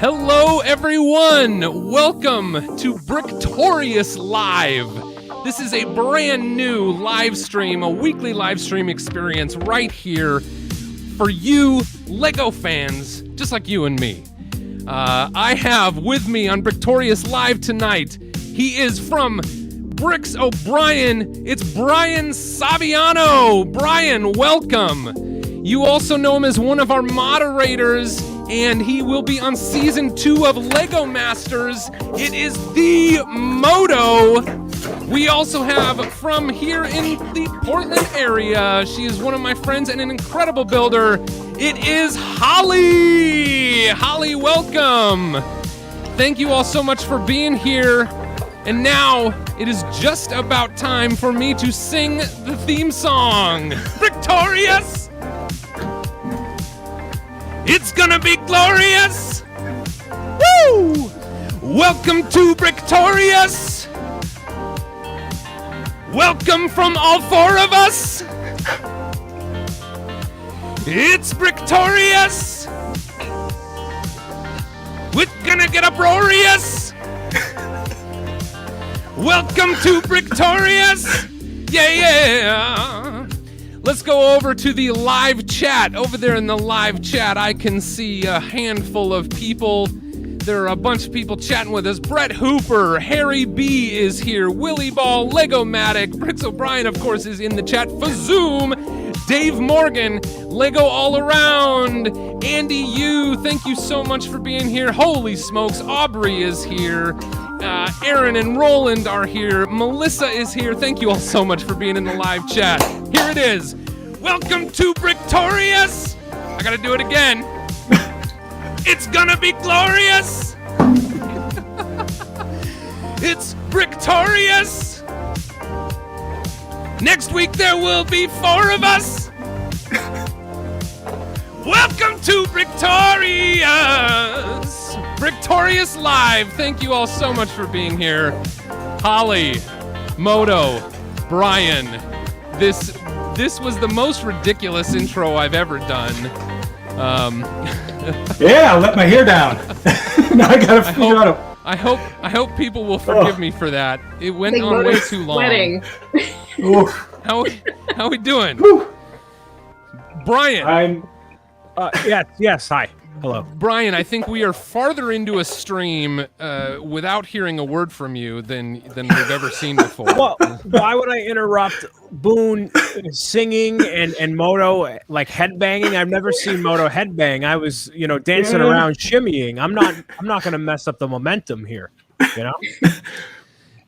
Hello, everyone! Welcome to Brictorious Live. This is a brand new live stream, a weekly live stream experience right here for you LEGO fans, just like you and me. I have with me on Brictorious Live tonight, he is from Bricks O'Brien, it's Brian Saviano. Brian, welcome. You also know him as one of our moderators, and he will be on Season 2 of LEGO Masters. It is the Moto. We also have from here in the Portland area, she is one of my friends and an incredible builder. It is Holly. Holly, welcome. Thank you all so much for being here. And now it is just about time for me to sing the theme song. Brictorious! It's gonna be glorious! Woo! Welcome to Brictorious! Welcome from all four of us! It's Brictorious! We're gonna get uproarious! Welcome to Brictorious! Yeah! Let's go over to the live chat. Over there in the live chat, I can see a handful of people. There are a bunch of people chatting with us. Brett Hooper, Harry B is here, Willie Ball, Lego-matic, Bricks O'Brien, of course, is in the chat for Zoom. Dave Morgan, Lego All Around, Andy Yu, thank you so much for being here. Holy smokes, Aubrey is here. Aaron and Roland are here. Melissa is here. Thank you all so much for being in the live chat. Here it is. Welcome to Brictorious. I gotta do it again. It's gonna be glorious. It's Brictorious. Next week there will be 4 of us. Welcome to Brictorious. Brictorious Live. Thank you all so much for being here. Holly, Moto, Brian. This was the most ridiculous intro I've ever done. Yeah, I let my hair down. Now I gotta figure out. I hope people will forgive me for that. It went on way too long. Sweating. How we doing? Brian. I'm. Yes. Hi. Hello. Brian, I think we are farther into a stream without hearing a word from you than we've ever seen before. Well, why would I interrupt Boone singing and Moto like headbanging? I've never seen Moto headbang. I was, dancing around shimmying. I'm not going to mess up the momentum here, Yeah.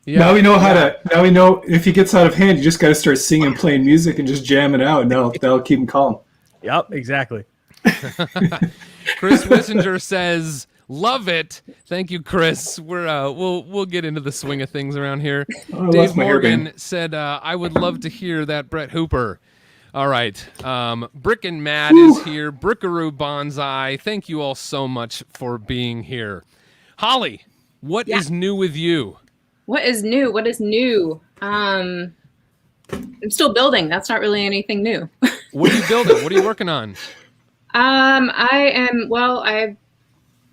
Now we know how to. Now we know if he gets out of hand, you just got to start singing, playing music, and just jam it out, and that'll keep him calm. Yep, exactly. Chris Wissinger says, "Love it." Thank you, Chris. We'll get into the swing of things around here. Dave Morgan said, "I would love to hear that Brett Hooper." All right, Brick and Mad is here. Brickaroo Bonsai. Thank you all so much for being here. Holly, what is new with you? What is new? I'm still building. That's not really anything new. What are you building? What are you working on? I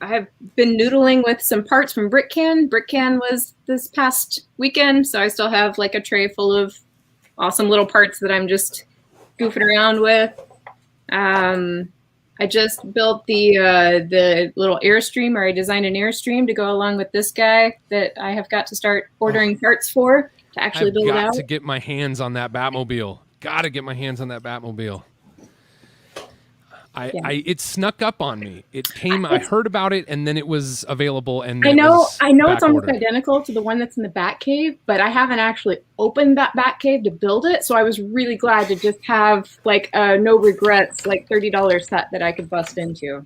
have been noodling with some parts from BrickCan. BrickCan was this past weekend, so I still have like a tray full of awesome little parts that I'm just goofing around with. I just built the little Airstream, or I designed an Airstream to go along with this guy that I have got to start ordering parts for to actually build it out. I've got to get my hands on that Batmobile. Gotta get my hands on that Batmobile. It snuck up on me. It came. I heard about it, and then it was available. And I know it's almost identical to the one that's in the Batcave, but I haven't actually opened that Batcave to build it. So I was really glad to just have like a no regrets, like $30 set that I could bust into.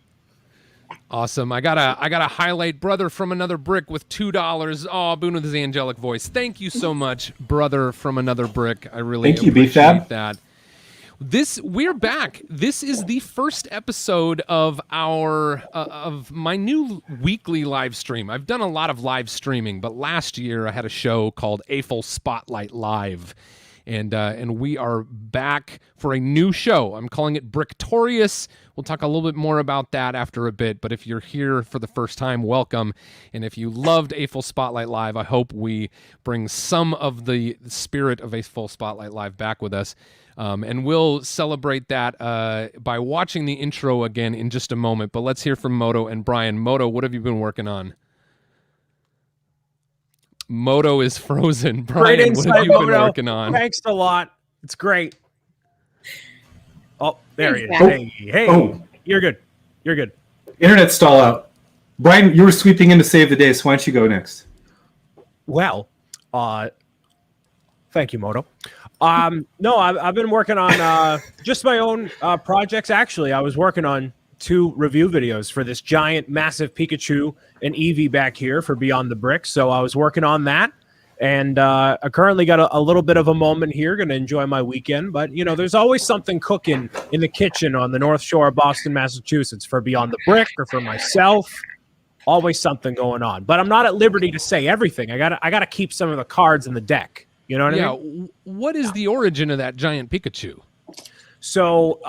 Awesome. I gotta highlight brother from another brick with $2. Oh, Boone with his angelic voice. Thank you so much, brother from another brick. I really appreciate that. We're back. This is the first episode of of my new weekly live stream. I've done a lot of live streaming, but last year I had a show called Eiffel Spotlight Live, and we are back for a new show. I'm calling it Brictorious. We'll talk a little bit more about that after a bit, but if you're here for the first time, welcome. And if you loved A Full Spotlight Live, I hope we bring some of the spirit of A Full Spotlight Live back with us. And we'll celebrate that by watching the intro again in just a moment. But let's hear from Moto and Brian. Moto, what have you been working on? Moto is frozen. Brian, what have you been working on? Thanks a lot. It's great. Oh, there he is. Oh. Hey. Oh. You're good. You're good. Internet stall out. Brian, you were sweeping in to save the day, so why don't you go next? Well, thank you, Moto. No, I've been working on just my own projects. Actually, I was working on 2 review videos for this giant, massive Pikachu and Eevee back here for Beyond the Brick. So I was working on that. And I currently got a little bit of a moment here, going to enjoy my weekend. But, you know, there's always something cooking in the kitchen on the North Shore of Boston, Massachusetts for Beyond the Brick or for myself. Always something going on. But I'm not at liberty to say everything. I gotta keep some of the cards in the deck. You know what I mean? What is the origin of that giant Pikachu? So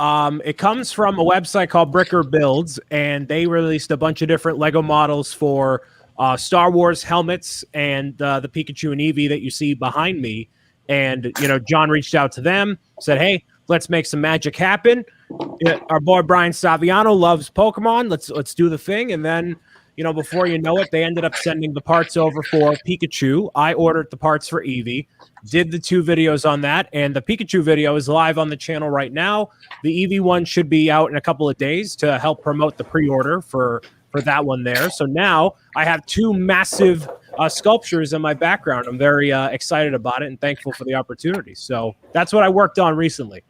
it comes from a website called Boone Builds, and they released a bunch of different Lego models for Star Wars helmets and the Pikachu and Eevee that you see behind me. And, you know, John reached out to them, said, hey, let's make some magic happen. Our boy Brian Saviano loves Pokemon. Let's do the thing. And then, you know, before you know it, they ended up sending the parts over for Pikachu. I ordered the parts for Eevee, did the 2 videos on that, and the Pikachu video is live on the channel right now. The Eevee one should be out in a couple of days to help promote the pre-order for that one there. So now I have 2 massive sculptures in my background. I'm very excited about it and thankful for the opportunity. So that's what I worked on recently.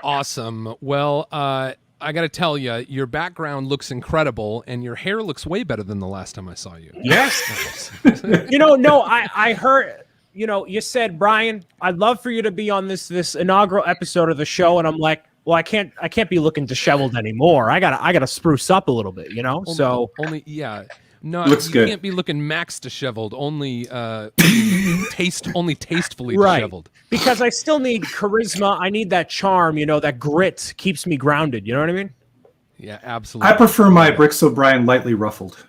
Awesome. Well, I got to tell you, your background looks incredible, and your hair looks way better than the last time I saw you. Yes. You know, no, I heard, you know, you said, Brian, I'd love for you to be on this inaugural episode of the show. And I'm like, well, I can't be looking disheveled anymore. I gotta spruce up a little bit, you know? No, looks you good. Can't be looking max disheveled, only tastefully right. disheveled. Because I still need charisma. I need that charm, you know, that grit keeps me grounded. You know what I mean? Yeah, absolutely. I prefer my Bricks O'Brien lightly ruffled.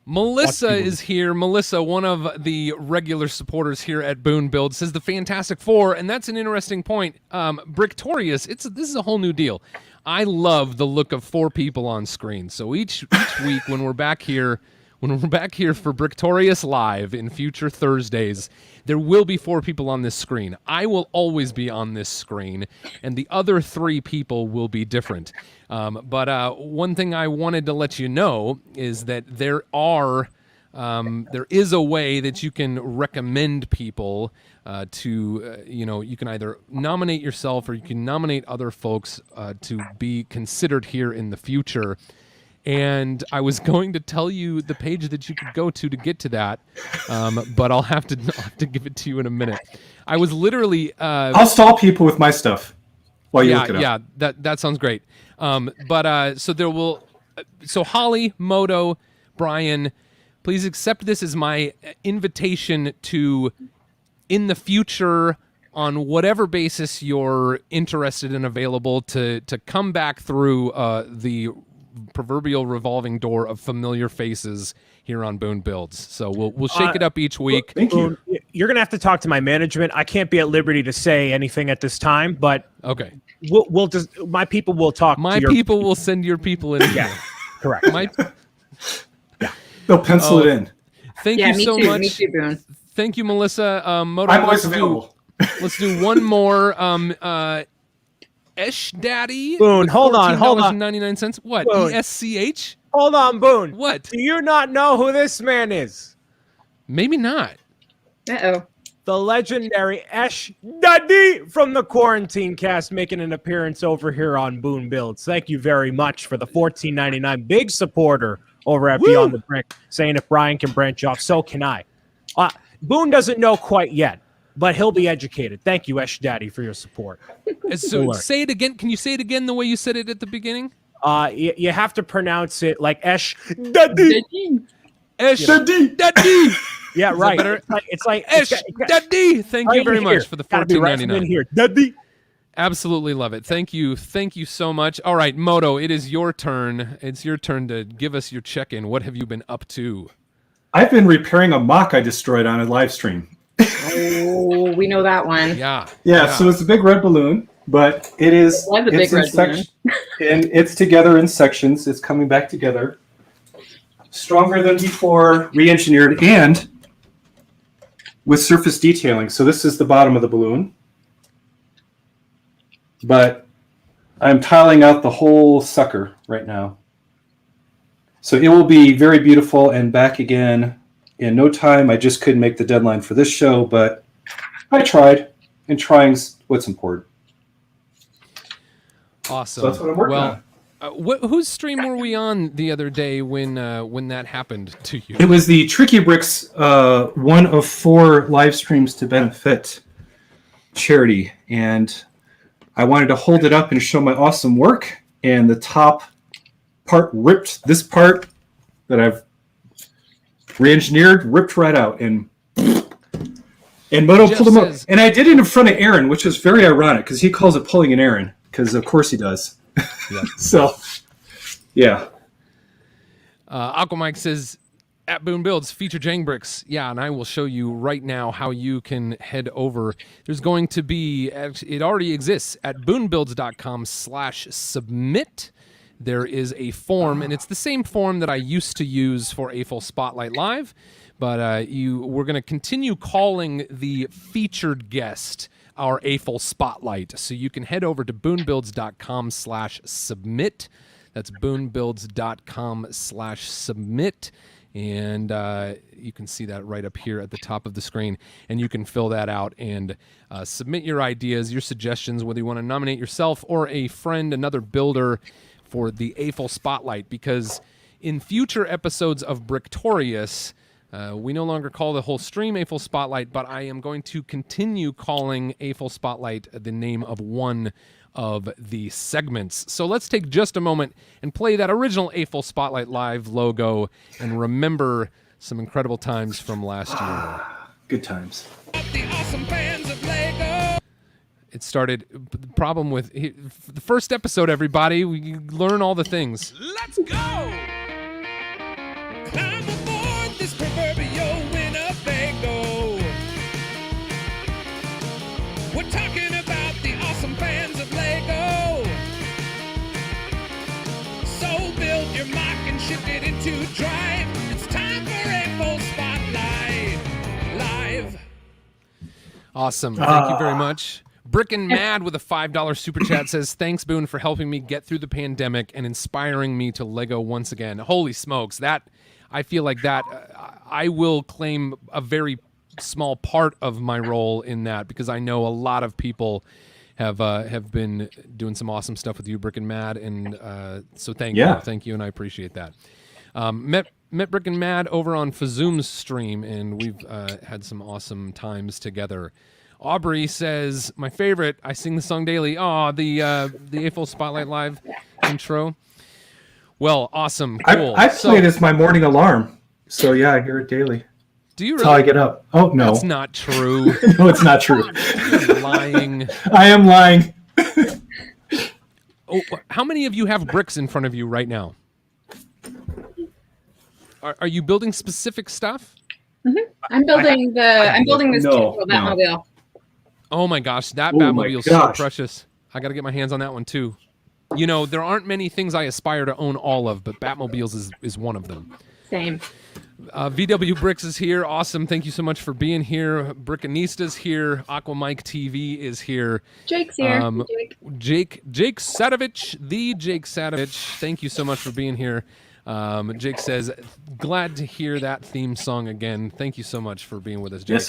Melissa is here. Melissa, one of the regular supporters here at Boone Builds, says the Fantastic Four, and that's an interesting point. Brictorious, this is a whole new deal. I love the look of 4 people on screen. So each week when we're back here for Brictorious Live in future Thursdays, there will be 4 people on this screen. I will always be on this screen, and the other 3 people will be different. But one thing I wanted to let you know is that there is a way that you can recommend people you can either nominate yourself or you can nominate other folks to be considered here in the future. And I was going to tell you the page that you could go to get to that, but I'll have to give it to you in a minute. I was literally I'll stall people with my stuff while you look it up. Yeah, that sounds great. So Holly, Moto, Brian, please accept this as my invitation to, in the future, on whatever basis you're interested and available, to come back through the proverbial revolving door of familiar faces here on Boone Builds. So we'll shake it up each week. Thank you. You're gonna have to talk to my management. I can't be at liberty to say anything at this time, but okay, we'll just my people will talk. My people will send your people in. Yeah, correct. They'll pencil it in. Thank you so much. Me too, Boone. Thank you, Melissa. Moto, I'm always available. Let's do one more. Esh Daddy. Boone, hold on. $14.99. What? Boone. ESCH? Hold on, Boone. What? Do you not know who this man is? Maybe not. Uh-oh. The legendary Esh Daddy from the Quarantine Cast making an appearance over here on Boone Builds. Thank you very much for the $14.99. Big supporter over at Beyond the Brick, saying if Brian can branch off, so can I. Boone doesn't know quite yet, but he'll be educated. Thank you, Esh Daddy, for your support. So say it again. Can you say it again the way you said it at the beginning? You have to pronounce it like Esh Daddy. Esh Daddy. Yeah, right. better? It's like Ish, Daddy. Thank you very much for the $14.99. Here, Daddy. Absolutely love it. Thank you so much. All right, Moto, it is your turn. It's your turn to give us your check-in. What have you been up to? I've been repairing a mock I destroyed on a live stream. Oh, we know that one. Yeah. So it's a big red balloon, but it's in section, and it's together in sections. It's coming back together, stronger than before, re-engineered, and with surface detailing. So this is the bottom of the balloon, but I'm tiling out the whole sucker right now. So it will be very beautiful and back again in no time. I just couldn't make the deadline for this show, but I tried, and trying's what's important. Awesome. So that's what I'm working on. Whose stream were we on the other day when that happened to you? It was the Tricky Bricks, one of 4 live streams to benefit charity, and I wanted to hold it up and show my awesome work, and the top part ripped. This part that I've re-engineered ripped right out, and Moto pulled him up. And I did it in front of Aaron, which was very ironic because he calls it pulling an Aaron, because of course he does. Yeah. So, yeah. Aquamike says, at Boone Builds, feature Jang Bricks. Yeah, and I will show you right now how you can head over. There's going to be, it already exists, at boonebuilds.com/submit. There is a form, and it's the same form that I used to use for A Full Spotlight Live, but we're going to continue calling the featured guest our A Full Spotlight. So you can head over to boonebuilds.com/submit. That's boonebuilds.com/submit. And you can see that right up here at the top of the screen. And you can fill that out and submit your ideas, your suggestions, whether you want to nominate yourself or a friend, another builder, for the A Full Spotlight. Because in future episodes of Brictorious, we no longer call the whole stream A Full Spotlight, but I am going to continue calling A Full Spotlight the name of one of the segments. So let's take just a moment and play that original A Full Spotlight Live logo and remember some incredible times from last year. Good times. The awesome fans of Lego. It started, the problem with the first episode, everybody, we learn all the things. Let's go! Climb aboard this proverbial Winnebago. We're talking about the awesome fans of Lego. So build your mock and shift it into drive. It's time for A Full Spotlight Live. Awesome. Thank you very much. Brickin' Mad with a $5 super chat says, thanks, Boone, for helping me get through the pandemic and inspiring me to Lego once again. Holy smokes. That, I feel like that, I will claim a very small part of my role in that, because I know a lot of people have been doing some awesome stuff with you, Brickin' Mad, and so thank you, and I appreciate that. Met Brickin' Mad over on Fazoom's stream, and we've had some awesome times together. Aubrey says, my favorite, I sing the song daily. Oh, the A Full Spotlight Live intro. Well, awesome, cool. I play it as my morning alarm, so yeah, I hear it daily. Do you really? That's how I get up. Oh, no. That's not true. No, it's not true. You're lying. I am lying. Oh, how many of you have bricks in front of you right now? Are you building specific stuff? Mm-hmm. I'm building this Batmobile. Oh my gosh, that Batmobile is so precious. I got to get my hands on that one too. You know, there aren't many things I aspire to own all of, but Batmobiles is one of them. Same. VW Bricks is here. Awesome. Thank you so much for being here. Brickanista's here. Aquamike TV is here. Jake's here. Jake Sadovich, the Jake Sadovich. Thank you so much for being here. Jake says, glad to hear that theme song again. Thank you so much for being with us, Jake.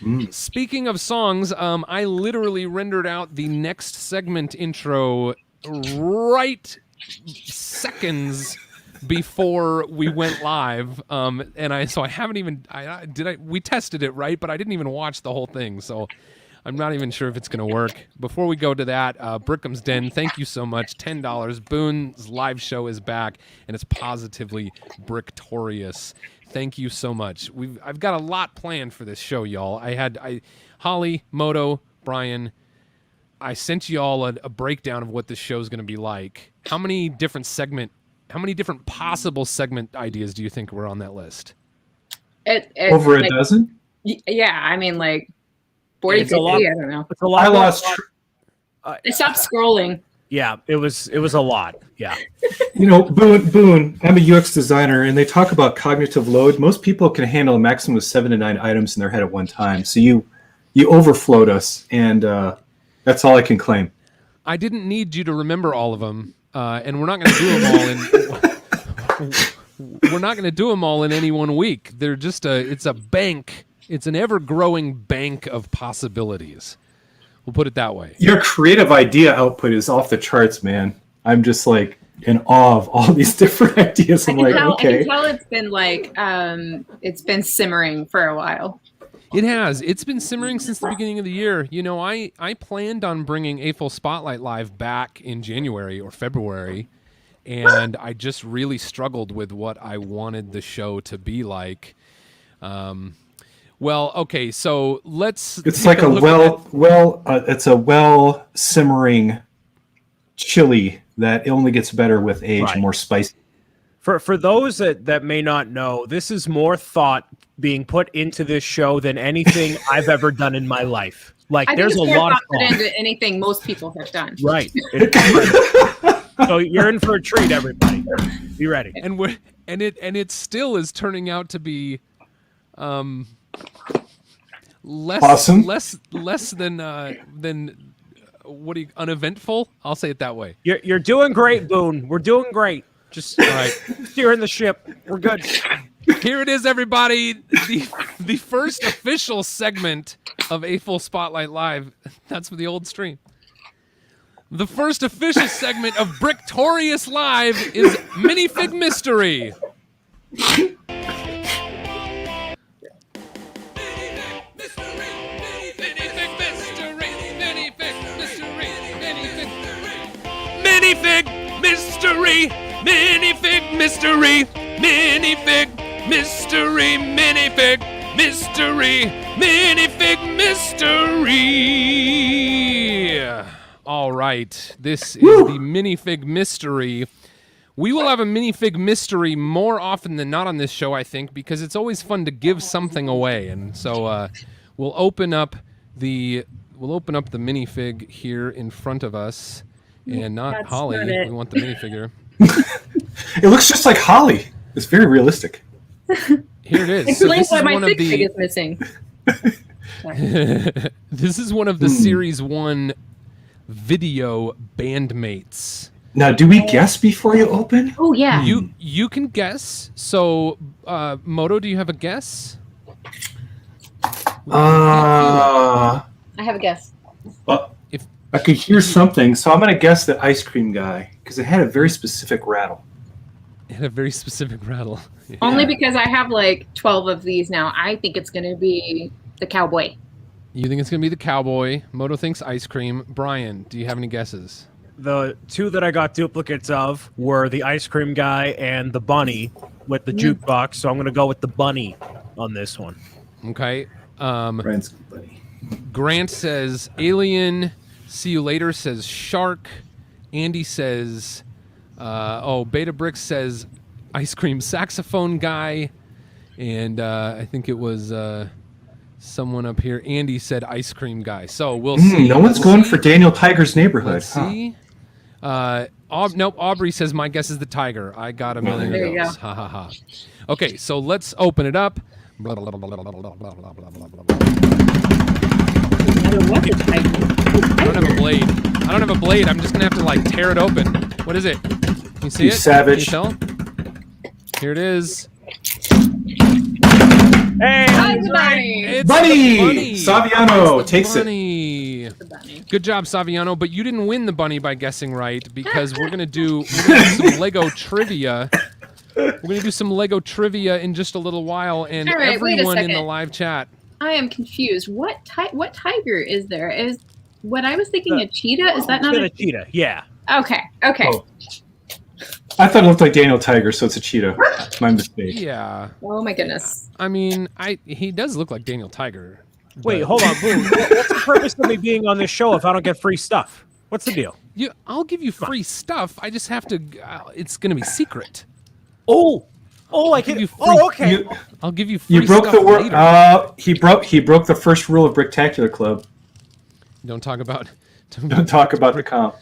Yes. Speaking of songs, I literally rendered out the next segment intro right seconds before we went live, and I haven't even we tested it, right, but I didn't even watch the whole thing, so I'm not even sure if it's going to work. Before we go to that, Brickham's Den, thank you so much. $10. Boone's live show is back, and it's positively Brictorious. Thank you so much. I've got a lot planned for this show, y'all. Holly, Moto, Brian, I sent you all a breakdown of what this show is going to be like. How many different possible segment ideas do you think were on that list? Over a dozen? Yeah, I mean, like 40, 50, I don't know. It's a lot. I lost. I stopped scrolling. Yeah, it was a lot. Yeah. Boone, I'm a UX designer, and they talk about cognitive load. Most people can handle a maximum of 7 to 9 items in their head at one time. So you overflowed us, and that's all I can claim. I didn't need you to remember all of them, and we're not going to do them all in. We're not going to do them all in any one week. They're just it's a bank. It's an ever-growing bank of possibilities. We'll put it that way. Your creative idea output is off the charts, man. I'm just like in awe of all these different ideas. I'm like, okay. I can tell it's been like it's been simmering for a while. It has. It's been simmering since the beginning of the year. I planned on bringing A Full Spotlight live back in January or February, and I just really struggled with what I wanted the show to be like. Well, okay, so let's. It's like it's a well simmering chili that only gets better with age, Right. more spicy. For those that may not know, this is more thought being put into this show than anything I've ever done in my life. Like, I there's think a it's more lot of thought thought. into anything most people have done. Right. So you're in for a treat, everybody. Be ready. And it still is turning out to be less Awesome. less than uneventful. I'll say it that way. You're doing great, Boone. We're doing great. Just All right. steering the ship. We're good. Here it is, everybody. The first official segment of A Full Spotlight Live. That's for the old stream. The first official segment of Brictorious Live is Minifig Mystery. Minifig Mystery, Minifig Mystery, Minifig Mystery, Minifig Mystery, Minifig Mystery. All right, this is the Minifig Mystery. We will have a Minifig Mystery more often than not on this show, I think, because it's always fun to give something away, and so we'll open up the minifig here in front of us. And not That's Holly. not it. We want the minifigure. It looks just like Holly. It's very realistic. Here it is. Explain So why my one of fig fig is missing. this is one of the Series 1 video bandmates. Now, do we guess before you open? Oh yeah. You can guess. So, Moto, do you have a guess? I have a guess. If I could hear something, so I'm going to guess the ice cream guy because it had a very specific rattle. it had a very specific rattle. Yeah. Only because I have like 12 of these now. I think it's going to be the cowboy. You think it's going to be the cowboy. Moto thinks ice cream. Brian, do you have any guesses? The two that I got duplicates of were the ice cream guy and the bunny with the jukebox. So I'm going to go with the bunny on this one. Okay. Brian's buddy. Grant says alien. See you later says shark. Andy says, Beta Brick says ice cream saxophone guy. And I think it was someone up here. Andy said ice cream guy. So we'll see. No one's going for Daniel Tiger's neighborhood. Let's see. Nope, Aubrey says my guess is the tiger. I got a million There of you those. Ha ha ha. Okay, so let's open it up. Blah, blah, blah, blah, blah, blah, blah, blah, blah, blah, blah. I don't know what the tiger. I don't have a blade. I don't have a blade. I'm just gonna have to like tear it open. What is it? Can you see You it? savage. Can you tell? Here it is. Hey, Hi, the bunny. It's Bunny! the bunny. Saviano It's the takes it. bunny. The bunny. Good job, Saviano. But you didn't win the bunny by guessing right because we're gonna do some Lego trivia. We're gonna do some Lego trivia in just a little while, and All right, wait a everyone in the second. live chat. I am confused. What tiger is there? Is what I was thinking a cheetah? Is that not a cheetah? Yeah. Okay. Okay. Oh. I thought it looked like Daniel Tiger, so it's a cheetah. My mistake. Yeah. Oh my goodness. I mean, he does look like Daniel Tiger. Wait, hold on, Boone. What's the purpose of me being on this show if I don't get free stuff? What's the deal? I'll give you free stuff. I just have to. It's gonna be secret. Oh, I can. Okay. I'll give you free You broke stuff the word. later. He broke the first rule of Bricktacular Club. Don't talk about the comp.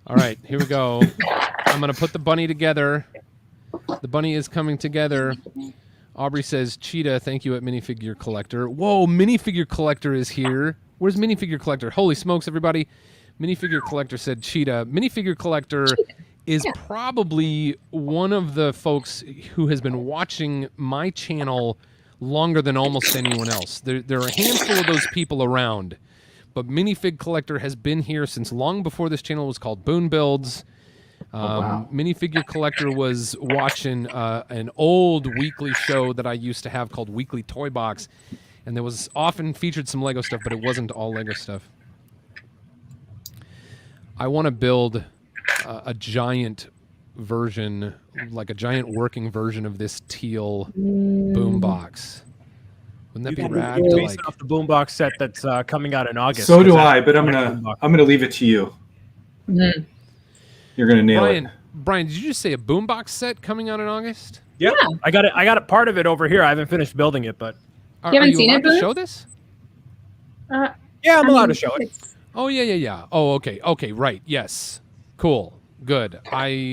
All right, here we go. I'm going to put the bunny together. The bunny is coming together. Aubrey says, Cheetah, thank you at Minifigure Collector. Whoa, Minifigure Collector is here. Where's Minifigure Collector? Holy smokes, everybody. Minifigure Collector said Cheetah. Minifigure Collector is probably one of the folks who has been watching my channel longer than almost anyone else. There are a handful of those people around. But Minifig Collector has been here since long before this channel was called Boone Builds. Minifigure Collector was watching an old weekly show that I used to have called Weekly Toy Box, and there was often featured some Lego stuff, but it wasn't all Lego stuff. I want to build a giant version, like a giant working version of this teal boombox. Wouldn't that be rad? Based off the boombox set that's coming out in August. So do I, but I'm gonna leave it to you. Mm-hmm. You're gonna nail it. Brian, did you just say a boombox set coming out in August? Yep. Yeah. I got it part of it over here. I haven't finished building it, but you haven't seen it, to show this? Yeah, I'm allowed to show it. Oh yeah. Oh, okay, right. Yes. Cool. Good.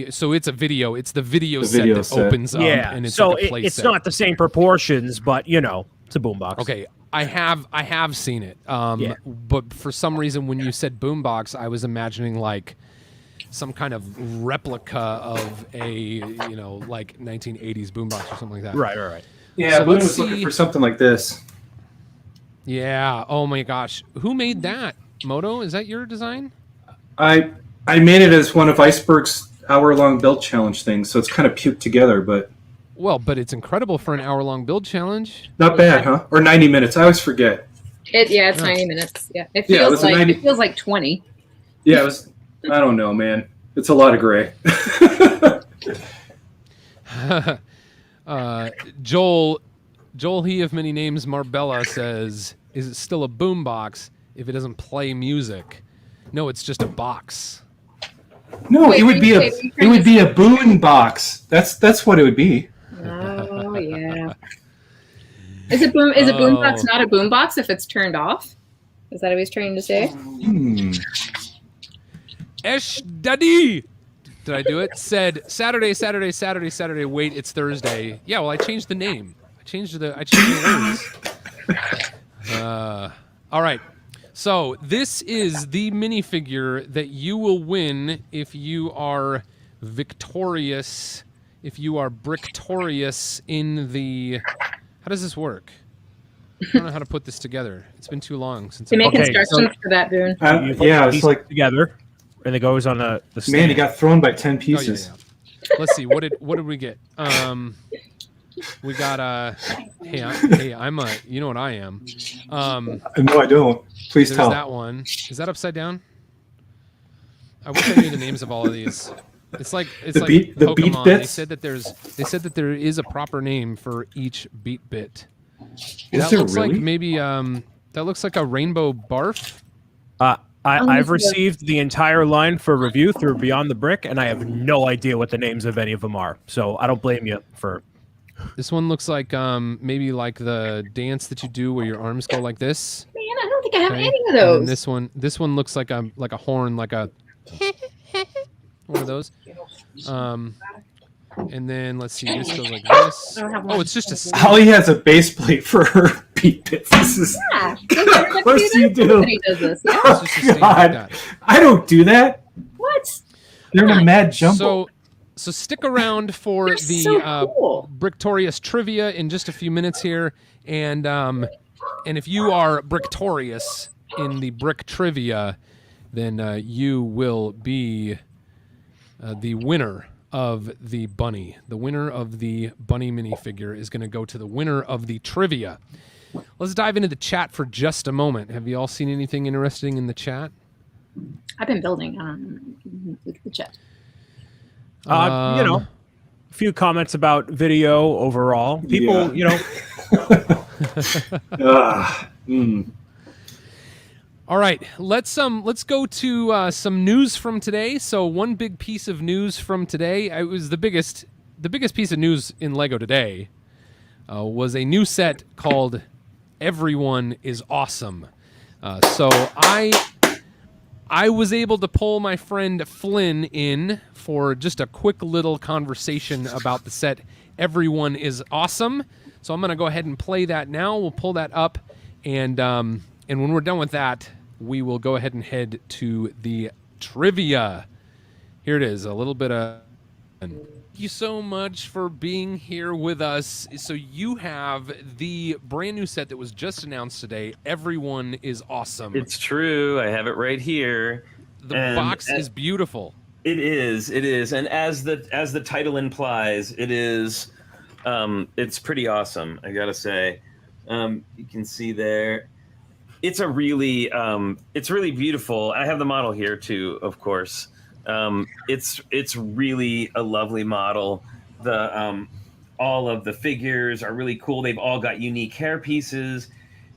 So it's a video. It's the video set that opens up. Yeah. And it's so like a play it's set. not the same proportions, but it's a boombox. Okay. I have seen it. But for some reason, when you said boombox, I was imagining like some kind of replica of a like 1980s boombox or something like that. Right. Yeah, so Boone was looking for something like this. Yeah. Oh my gosh. Who made that? Moto? Is that your design? I made it as one of Iceberg's hour-long build challenge things, so it's kind of puked together, but. Well, but it's incredible for an hour-long build challenge. Not bad, huh? Or 90 minutes. I always forget. It's 90 minutes. Yeah, it feels it feels like 20. Yeah, it was. I don't know, man. It's a lot of gray. Joel, he of many names, Marbella says, "Is it still a boombox if it doesn't play music?" No, it's just a box. No, it would be a Boone box. That's what it would be. Oh yeah. Is a boombox not a boombox if it's turned off? Is that what he's trying to say? Esh Daddy, did I do it? Said Saturday. Wait, it's Thursday. Yeah, well, I changed the name. I changed the words. All right. So this is the minifigure that you will win if you are victorious. If you are Brictorious in the... How does this work? I don't know how to put this together. It's been too long since... To make instructions for that, Boone. It's like... together, and it goes on the stand. Man, he got thrown by 10 pieces. Oh, yeah. Let's see. What did we get? We got hey, I'm a... You know what I am. No, I don't. Please there's tell. That one. Is that upside down? I wish I knew the names of all of these. It's like Pokemon. Beat bits? They said that there is a proper name for each beat bit. Is that there looks really? like maybe that looks like a rainbow barf. I've received the entire line for review through Beyond the Brick, and I have no idea what the names of any of them are. So I don't blame you for. This one looks like maybe like the dance that you do where your arms go like this. Man, I don't think I have any of those. And this one looks like a horn, like a one of those. And then let's see, this goes like this. Oh, it's just a snake. Holly has a base plate for her beat bits. This is... Yeah, of course you do. Does this. Yeah. Oh, God. I don't do that. What? They're in a mad jumble. So stick around for the Brictorious trivia in just a few minutes here, and if you are Brictorious in the Brick trivia, then you will be the winner of the bunny. The winner of the bunny minifigure is going to go to the winner of the trivia. Let's dive into the chat for just a moment. Have you all seen anything interesting in the chat? I've been building the chat. A few comments about video overall. People, All right, let's go to some news from today. So one big piece of news from today, it was the biggest piece of news in LEGO today, was a new set called Everyone is Awesome. So I was able to pull my friend Flynn in for just a quick little conversation about the set Everyone is Awesome. So I'm going to go ahead and play that now. We'll pull that up, and when we're done with that, we will go ahead and head to the trivia. Here it is, a little bit of... Thank you so much for being here with us. So you have the brand new set that was just announced today, Everyone is Awesome. It's true. I have it right here. The box is beautiful. It is. And as the title implies, it is it's pretty awesome, I got to say. You can see there. It's really beautiful. I have the model here too, of course. It's really a lovely model. The all of the figures are really cool. They've all got unique hair pieces,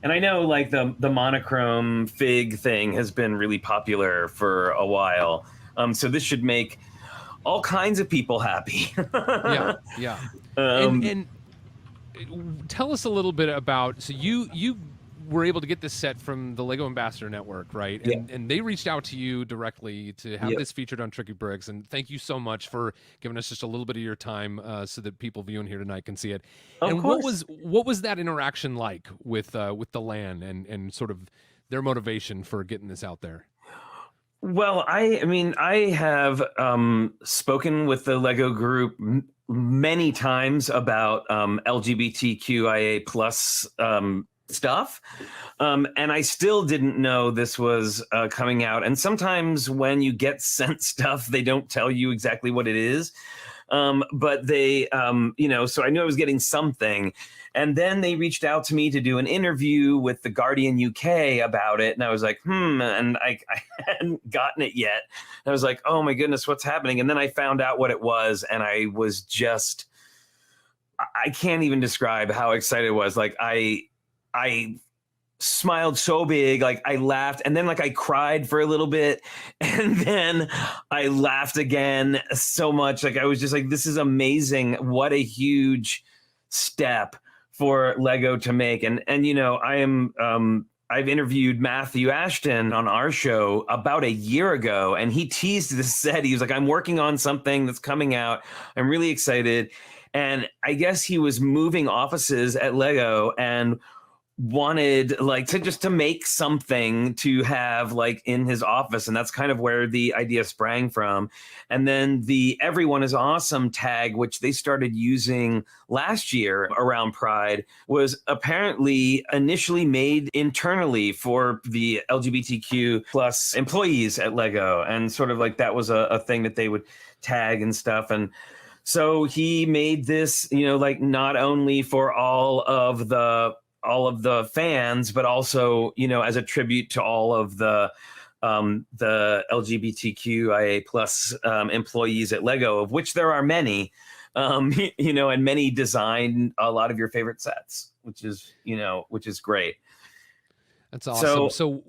and I know like the monochrome fig thing has been really popular for a while. So this should make all kinds of people happy. Yeah. And tell us a little bit about. So you were able to get this set from the LEGO Ambassador Network, right? And they reached out to you directly to have this featured on Tricky Bricks. And thank you so much for giving us just a little bit of your time so that people viewing here tonight can see it. Of course. What was that interaction like with the LAN and sort of their motivation for getting this out there? Well, I have spoken with the LEGO group many times about LGBTQIA plus stuff, and I still didn't know this was coming out. And sometimes when you get sent stuff, they don't tell you exactly what it is, but they so I knew I was getting something. And then they reached out to me to do an interview with the Guardian UK about it, and I was like, and I hadn't gotten it yet. And I was like, oh my goodness, what's happening? And then I found out what it was, and I was just, I can't even describe how excited I was. Like I smiled so big, like I laughed, and then like I cried for a little bit, and then I laughed again so much. Like I was just like, this is amazing. What a huge step for LEGO to make. And I've interviewed Matthew Ashton on our show about a year ago, and he teased this set. He was like, I'm working on something that's coming out. I'm really excited. And I guess he was moving offices at LEGO and wanted like to make something to have like in his office, and that's kind of where the idea sprang from. And then the Everyone is Awesome tag, which they started using last year around Pride, was apparently initially made internally for the LGBTQ plus employees at LEGO, and sort of like that was a thing that they would tag and stuff. And so he made this, like not only for all of the fans, but also, as a tribute to all of the LGBTQIA plus employees at LEGO, of which there are many, and many designed a lot of your favorite sets, which is great. That's awesome. So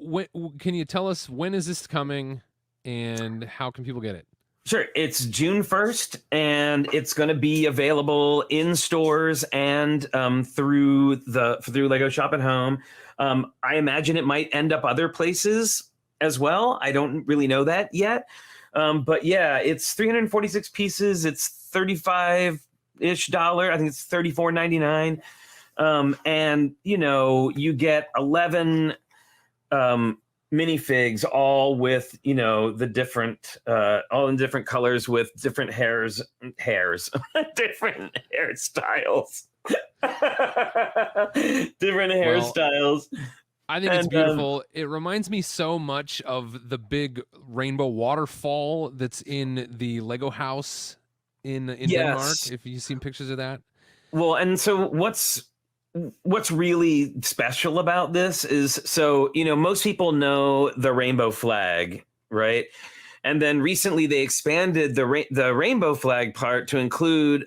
can you tell us, when is this coming and how can people get it? Sure. It's June 1st, and it's going to be available in stores and through LEGO Shop at Home. I imagine it might end up other places as well. I don't really know that yet. But yeah, it's 346 pieces. It's $35-ish. I think it's $34.99. And you get 11 minifigs, all with the different all in different colors with different hairs different hairstyles. Different hairstyles. I think it's beautiful. It reminds me so much of the big rainbow waterfall that's in the Lego house in Denmark, if you've seen pictures of that. Well, and so what's what's really special about this is, so, most people know the rainbow flag, right? And then recently they expanded the rainbow flag part to include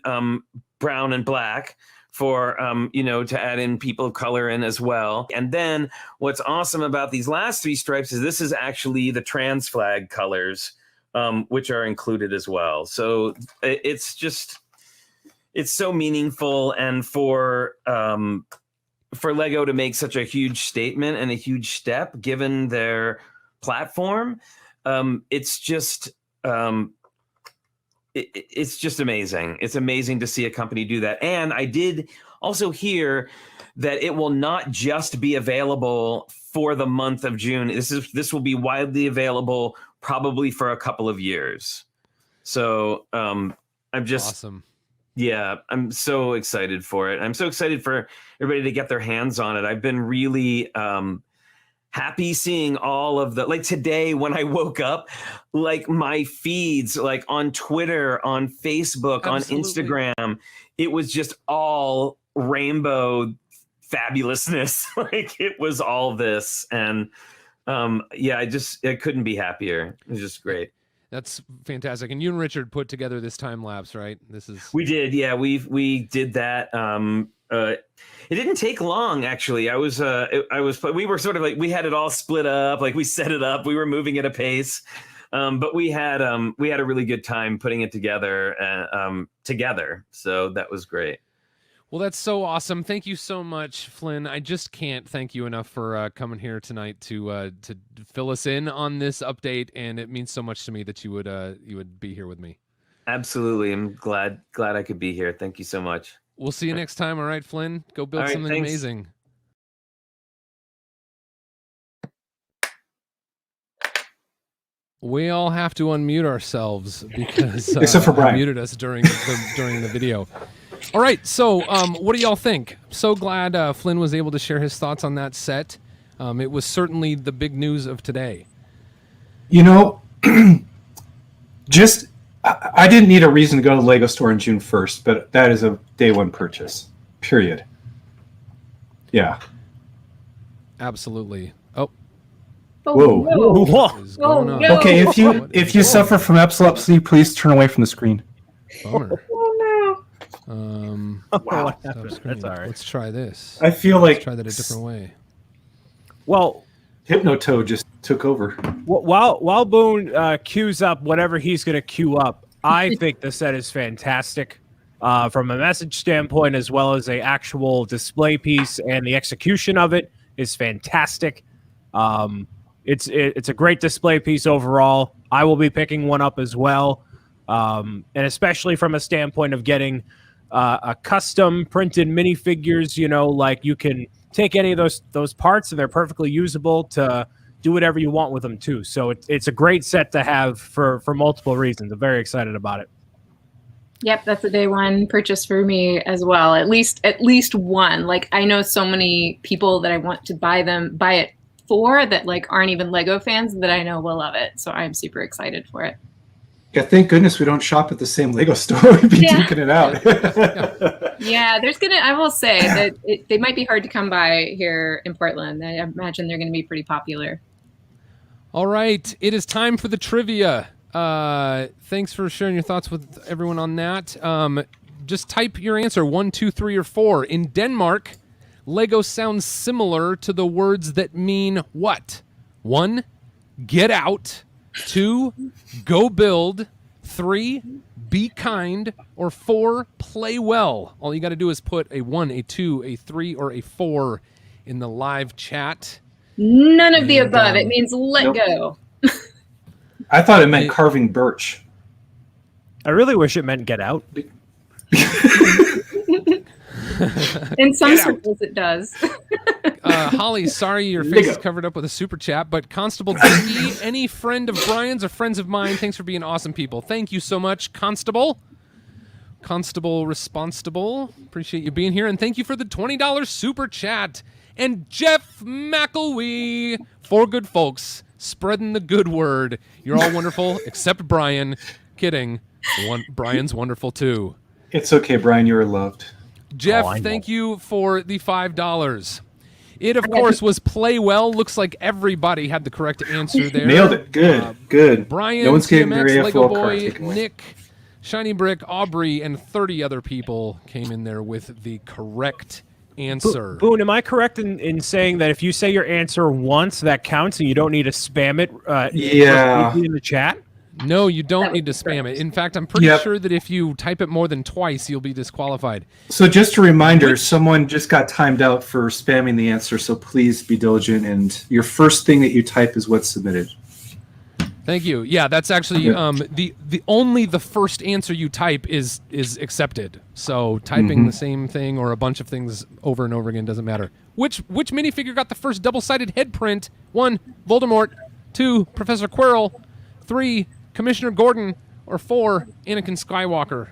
brown and black for, to add in people of color in as well. And then what's awesome about these last 3 stripes is this is actually the trans flag colors, which are included as well. So it's so meaningful. And for Lego to make such a huge statement and a huge step, given their platform, it's just amazing. It's amazing to see a company do that. And I did also hear that it will not just be available for the month of June. This will be widely available probably for a couple of years. So I'm just awesome. Yeah, I'm so excited for it. I'm so excited for everybody to get their hands on it. I've been really happy seeing all of the, like today when I woke up, like my feeds, like on Twitter, on Facebook, Absolutely. on Instagram, it was just all rainbow fabulousness. Like it was all this. And I couldn't be happier. It was just great. That's fantastic. And you and Richard put together this time lapse, right? We did, yeah. We did that. It didn't take long, actually. We were sort of like, we had it all split up, like we set it up, we were moving at a pace, but we had a really good time putting it together. So that was great. Well, that's so awesome. Thank you so much, Flynn. I just can't thank you enough for coming here tonight to fill us in on this update, and it means so much to me that you would be here with me. Absolutely. I'm glad I could be here. Thank you so much. We'll see you next time. All right, Flynn? Go build something thanks. amazing. We all have to unmute ourselves because except for Brian muted us during the video. All right, so what do y'all think? So glad Flynn was able to share his thoughts on that set. It was certainly the big news of today. I didn't need a reason to go to the Lego store on June 1st, but that is a day one purchase, period. Yeah. Absolutely. Oh. Whoa. What is going on? no. Okay, if you suffer from epilepsy, please turn away from the screen. Bummer. Wow. That's all right. Let's try this. I feel like Let's try that a different way. Well, Hypnotoad just took over. while Boone queues up whatever he's going to queue up, I think the set is fantastic from a message standpoint, as well as a actual display piece, and the execution of it is fantastic. It's a great display piece overall. I will be picking one up as well, and especially from a standpoint of getting a custom printed minifigures. Like you can take any of those parts and they're perfectly usable to do whatever you want with them too. So it's a great set to have for multiple reasons. I'm very excited about it. Yep, that's a day one purchase for me as well. At least one. Like I know so many people that I want to buy it for that like aren't even Lego fans that I know will love it. So I'm super excited for it. Yeah, thank goodness we don't shop at the same Lego store. We'd be duking it out. Yeah, I will say that they might be hard to come by here in Portland. I imagine they're going to be pretty popular. All right, it is time for the trivia. Thanks for sharing your thoughts with everyone on that. Just type your answer 1, 2, 3, or 4. In Denmark, Lego sounds similar to the words that mean what? 1, get out. 2, go build. 3, be kind. Or 4, play well. All you got to do is put a 1, a 2, a 3, or a 4 in the live chat. None of the above. It means let go. I thought it meant carving birch. I really wish it meant get out. In some circles, it does. Holly, sorry your face is covered up with a super chat, but Constable D, any friend of Brian's or friends of mine, thanks for being awesome people. Thank you so much, Constable. Constable Responsible, appreciate you being here, and thank you for the $20 super chat. And Jeff McElwee, 4 good folks, spreading the good word. You're all wonderful, except Brian. Kidding. Brian's wonderful too. It's okay, Brian. You are loved. Jeff, I know. thank you for the $5. It, of course, was play well. Looks like everybody had the correct answer there. Nailed it. Good. Good. Brian, No one's getting their TMX, Lego AFL card Boy, taken away. Nick, Shiny Brick, Aubrey, and 30 other people came in there with the correct answer. Boone, am I correct in saying that if you say your answer once, that counts, and you don't need to spam it? Yeah. In the chat. No, you don't need to spam it. In fact, I'm pretty sure that if you type it more than twice, you'll be disqualified. So just a reminder, someone just got timed out for spamming the answer, so please be diligent, and your first thing that you type is what's submitted. Thank you. Yeah, that's actually the only the first answer you type is accepted. So typing the same thing or a bunch of things over and over again doesn't matter. Which minifigure got the first double-sided head print? 1, Voldemort. 2, Professor Quirrell. 3, Commissioner Gordon. Or 4, Anakin Skywalker.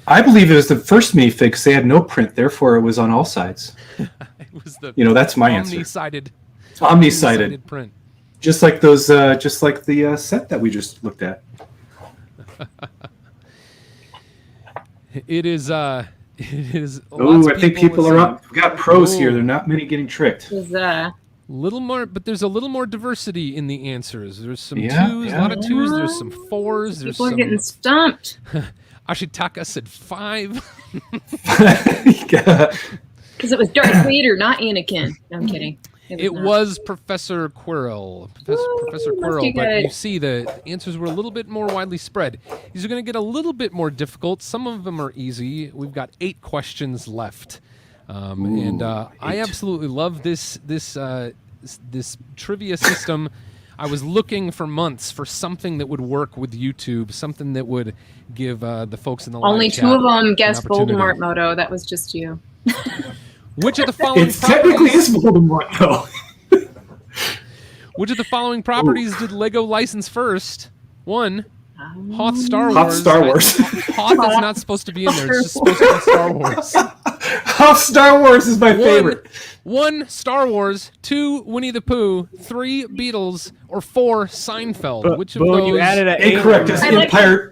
I believe it was the first minifig because they had no print, therefore it was on all sides. It was the That's my answer. Omni-sided print. Just like those, just like the set that we just looked at. It is. Oh, I think people are up. We've got pros here. There are not many getting tricked. Little more, but there's a little more diversity in the answers. There's some 2s, yeah. a lot of 2s. There's some 4s. There's People are some. getting stumped. Ashitaka said 5. Because it was Darth Vader, not Anakin. No, I'm kidding. It was Professor Quirrell. Professor Quirrell, but you see the answers were a little bit more widely spread. These are going to get a little bit more difficult. Some of them are easy. We've got 8 questions left. And I absolutely love this trivia system. I was looking for months for something that would work with YouTube, something that would give the folks in the live Only chat 2 of them guessed an opportunity. Voldemort, Moto. That was just you. Which of the following It technically is Voldemort, though. Which of the following properties did Lego license first? 1, Hoth Star Wars. Hoth Star Wars. Hoth is not supposed to be in there. It's just supposed to be Star Wars. Hoth Star Wars is my favorite. 1, Star Wars. 2, Winnie the Pooh. 3, Beatles. Or 4, Seinfeld. Which of Boone, those? you added an Incorrect. It's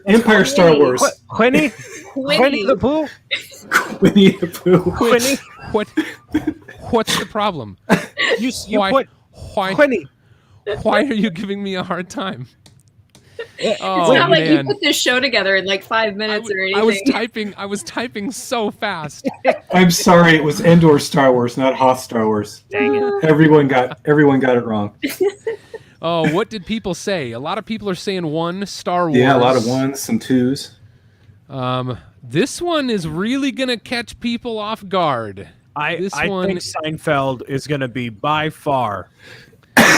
Empire Star Wars. Winnie the Pooh. Winnie the Pooh. Winnie. What's the problem? You Why- put Why? Winnie. Why are you giving me a hard time? It's Oh not like you man. put this show together in like 5 minutes or anything. I was typing so fast. I'm sorry, it was Endor Star Wars, not Hoth Star Wars. Dang it. Everyone got it wrong. Oh, what did people say? A lot of people are saying 1, Star Wars. Yeah, a lot of 1s, some 2s. This one is really gonna catch people off guard. I This think one- Seinfeld is going to be by far.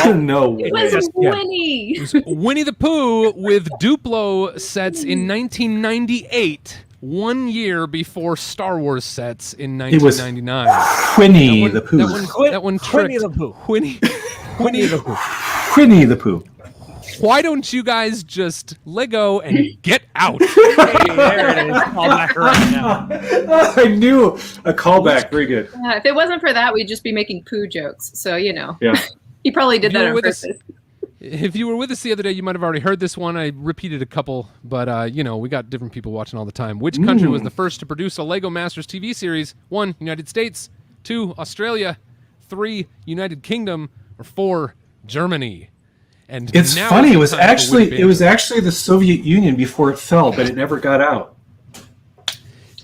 No way. It was Just- yeah. Winnie. Winnie the Pooh with Duplo sets in 1998, 1 year before Star Wars sets in It was 1999. Winnie the Pooh. That one tricked. Winnie the Pooh. Winnie the Pooh. Winnie the Pooh. Why don't you guys just Lego and get out? Hey, there it is. Call back right now. I knew a callback. Very good. If it wasn't for that, we'd just be making poo jokes. So, Yeah. he probably did You that were on with us- purpose. If you were with us the other day, you might have already heard this one. I repeated a couple, but we got different people watching all the time. Which country was the first to produce a Lego Masters TV series? 1, United States. 2, Australia. 3, United Kingdom. Or 4, Germany. And It's now funny. is It the was time for actually Witty the Soviet Union before it fell, but it never got out.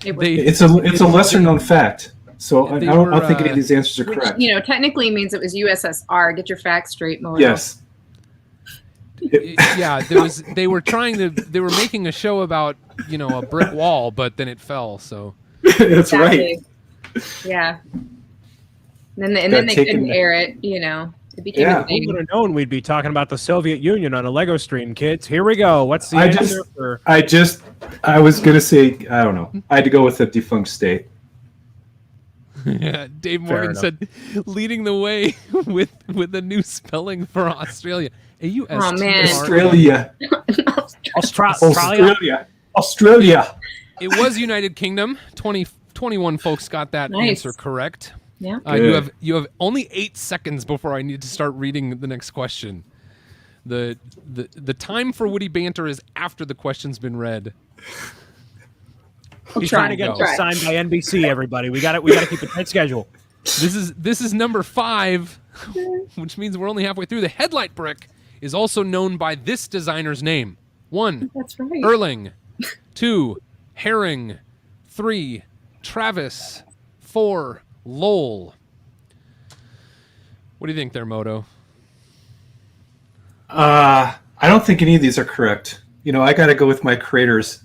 It was, It's a lesser known fact. So I They don't were, think any of these answers are which, correct. technically means it was USSR. Get your facts straight, Moto. Yes. Yeah, they were making a show about, a brick wall, but then it fell, so. That's right. Yeah. And then they couldn't air it, It became Yeah. a Who thing. would have known we'd be talking about the Soviet Union on a Lego stream, kids? Here we go. What's the I answer for... I was going to say, I don't know. I had to go with a defunct state. Yeah, Dave Morgan enough. said, leading the way with a new spelling for Australia. Oh, man. Australia. Australia. It was United Kingdom. 21 folks got that Nice. answer correct. Yeah. You have only 8 seconds before I need to start reading the next question. The time for witty banter is after the question's been read. He's trying to get this signed by NBC. Everybody, we got to keep a tight schedule. This is number 5, which means we're only halfway through. The headlight brick is also known by this designer's name. 1, That's right. Erling. 2, Herring. 3, Travis. 4, Lowell. What do you think there, Moto? I don't think any of these are correct. I got to go with my creator's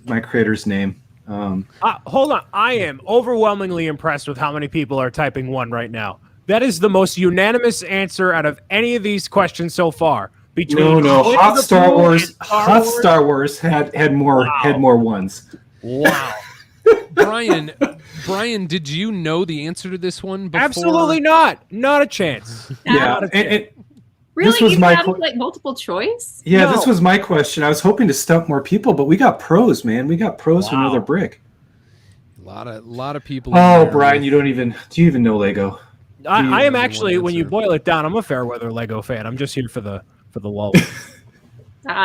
name. Hold on. I am overwhelmingly impressed with how many people are typing 1 right now. That is the most unanimous answer out of any of these questions so far. No. Hot Star Wars had more ones. Wow. Brian, did you know the answer to this one before? Absolutely not. Not a chance. Yeah. Really? This was Even my out of like multiple choice? Yeah, No. This was my question. I was hoping to stump more people, but we got pros, man. We got pros from another brick. A lot of people. Oh, Brian, do you even know Lego? I am actually, when you boil it down, I'm a Fairweather Lego fan. I'm just here for the lull.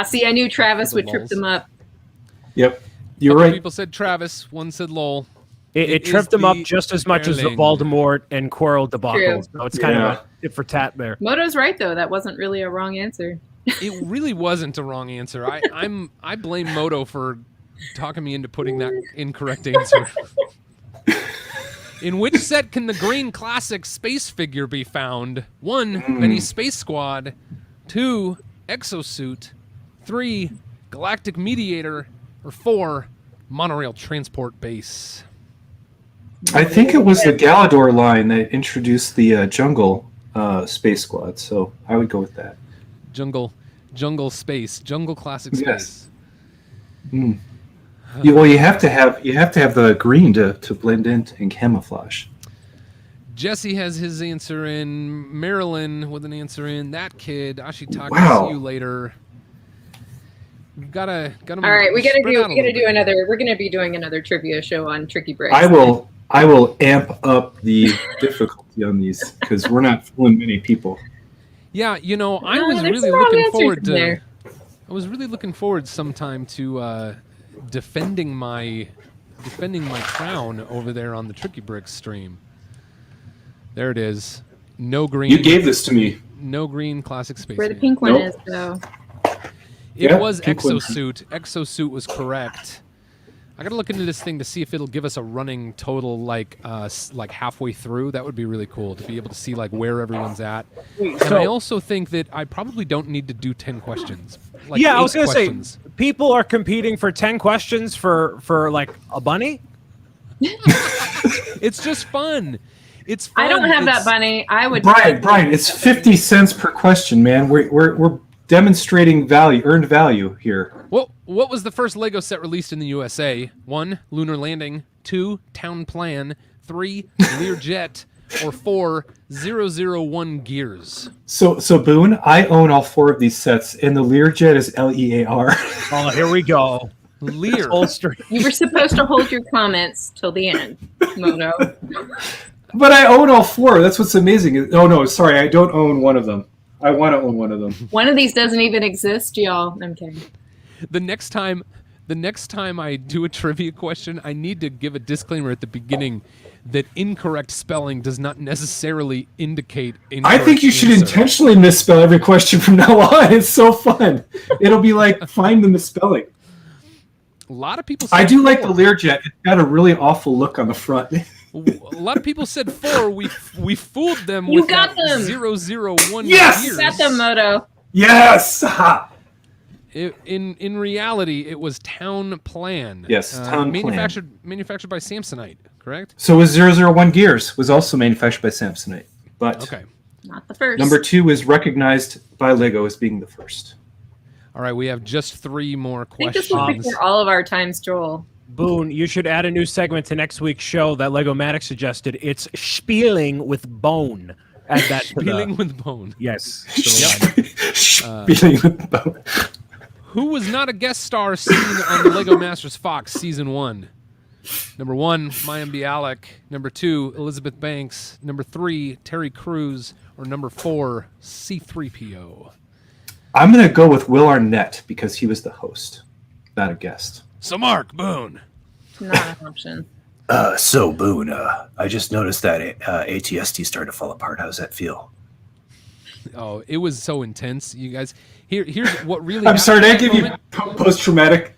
See, I knew Travis would trip them up. Yep, you're right. People said Travis. One said Lowell. It tripped them up just as much as the Voldemort and Quirrell debacle. So it's kind of a tit for tat there. Moto's right, though. That wasn't really a wrong answer. It really wasn't a wrong answer. I blame Moto for talking me into putting that incorrect answer. In which set can the green classic space figure be found? 1, Benny's Space Squad. 2, Exosuit. 3, Galactic Mediator. Or 4, Monorail Transport Base. I think it was the Galador line that introduced the Jungle Space Squad, so I would go with that. Jungle Space. Jungle Classic Space. Yes. You have to have the green to blend in and camouflage. Jesse has his answer in. Marilyn with an answer in. That kid. Ashitaka, Wow. see you later. We've gotta. All right, we're gonna be doing another trivia show on Tricky Bricks. I will amp up the difficulty on these because we're not fooling many people. Yeah, I was really looking forward sometime to defending my crown over there on the Tricky Bricks stream. There it is. No green. You gave this to me. No green classic space. Where the pink one is, though. It was Exosuit. Exosuit was correct. I gotta look into this thing to see if it'll give us a running total, like halfway through. That would be really cool to be able to see like where everyone's at. And I also think that I probably don't need to do 10 questions. I was gonna say people are competing for 10 questions for like a bunny. It's just fun. It's fun. I don't have that bunny. I would. Brian, it's 50 cents per question, man. We're demonstrating earned value here. What was the first Lego set released in the USA? 1, Lunar Landing. 2, Town Plan. 3, Learjet. Or 4, 001 Gears. So Boone, I own all 4 of these sets, and the Learjet is Lear. Oh, here we go. Lear. You were supposed to hold your comments till the end, Moto. But I own all 4. That's what's amazing. Oh no, sorry, I don't own one of them. I want to own one of them. One of these doesn't even exist, y'all. I'm kidding. The next time I do a trivia question, I need to give a disclaimer at the beginning that incorrect spelling does not necessarily indicate incorrect I think you should answer. intentionally misspell every question from now on. It's so fun. It'll be like find the misspelling. A lot of people said I do 4. like the Learjet. It's got a really awful look on the front. A lot of people said 4. We fooled them You with got that them. 001 Yes! Gears. Got them, Moto. Yes! Ha! In reality, it was Town Plan. Yes, Town Plan. Manufactured by Samsonite, correct? So was 001 Gears was also manufactured by Samsonite. But Okay. Not the first. number 2 is recognized by Lego as being the first. All right, we have just 3 more I think questions. this was before all of our times, Joel. Boone, you should add a new segment to next week's show that Lego-Matic suggested. It's Spieling with Bone. Add that to Spieling with Bone. Yes. Spieling with Bone. Who was not a guest star seen on the Lego Masters Fox Season 1? Number 1, Mayim Bialik. Number 2, Elizabeth Banks. Number 3, Terry Crews. Or number 4, C-3PO. I'm going to go with Will Arnett because he was the host, not a guest. So Mark Boone. not an option. So Boone, I just noticed that ATST started to fall apart. How's that feel? Oh, it was so intense, you guys. Here's what really. I'm sorry, did I happened give at you that moment. post-traumatic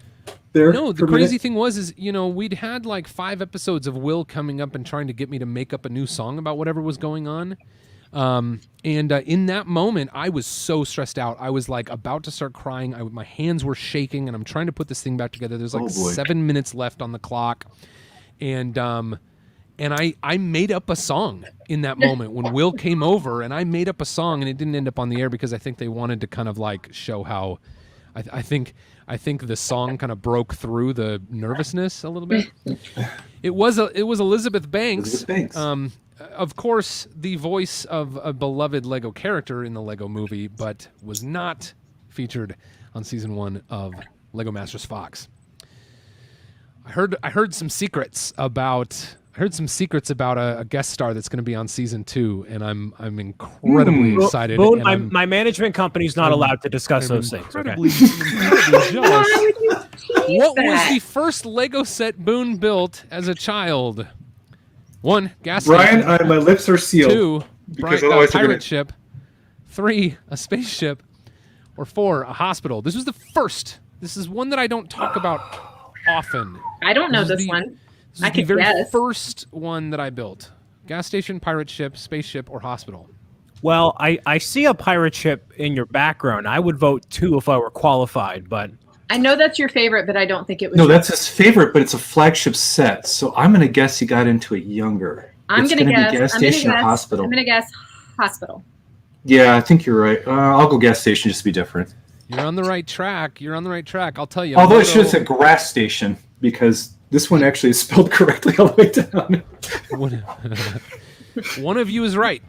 there? No, for the a crazy minute? thing was, we'd had like 5 episodes of Will coming up and trying to get me to make up a new song about whatever was going on. And in that moment, I was so stressed out. I was like about to start crying. My hands were shaking, and I'm trying to put this thing back together. There's like Oh, boy. 7 minutes left on the clock, and I made up a song in that moment when Will came over, and I made up a song, and it didn't end up on the air because I think they wanted to kind of like show how. I think the song kind of broke through the nervousness a little bit. It was Elizabeth Banks. Elizabeth Banks. Of course, the voice of a beloved Lego character in the Lego movie, but was not featured on season 1 of Lego Masters Fox. I heard some secrets about a guest star that's going to be on season 2, and I'm incredibly excited. Boone, and I'm my management company's not allowed to discuss those things. Okay? incredibly jealous. Why would you tease What was that? the first Lego set Boone built as a child? 1, gas Brian, station. my lips are sealed. 2, because a otherwise they're pirate gonna- ship. 3, a spaceship. Or 4, a hospital. This was the first. This is one that I don't talk about often. I don't know This is this the- one. This is I the could very guess. first one that I built. Gas station, pirate ship, spaceship, or hospital. Well, I see a pirate ship in your background. I would vote 2 if I were qualified, but I know that's your favorite, but I don't think it was. No, yours. that's his favorite, but it's a flagship set. So I'm going to guess he got into it younger. I'm It's gonna gonna guess. be gas I'm gonna station or guess. hospital. I'm gonna guess hospital. Yeah, I think you're right. I'll go gas station just to be different. You're on the right track. I'll tell you. Although it Moto- should have said grass station because this one actually is spelled correctly all the way down. One of you is right.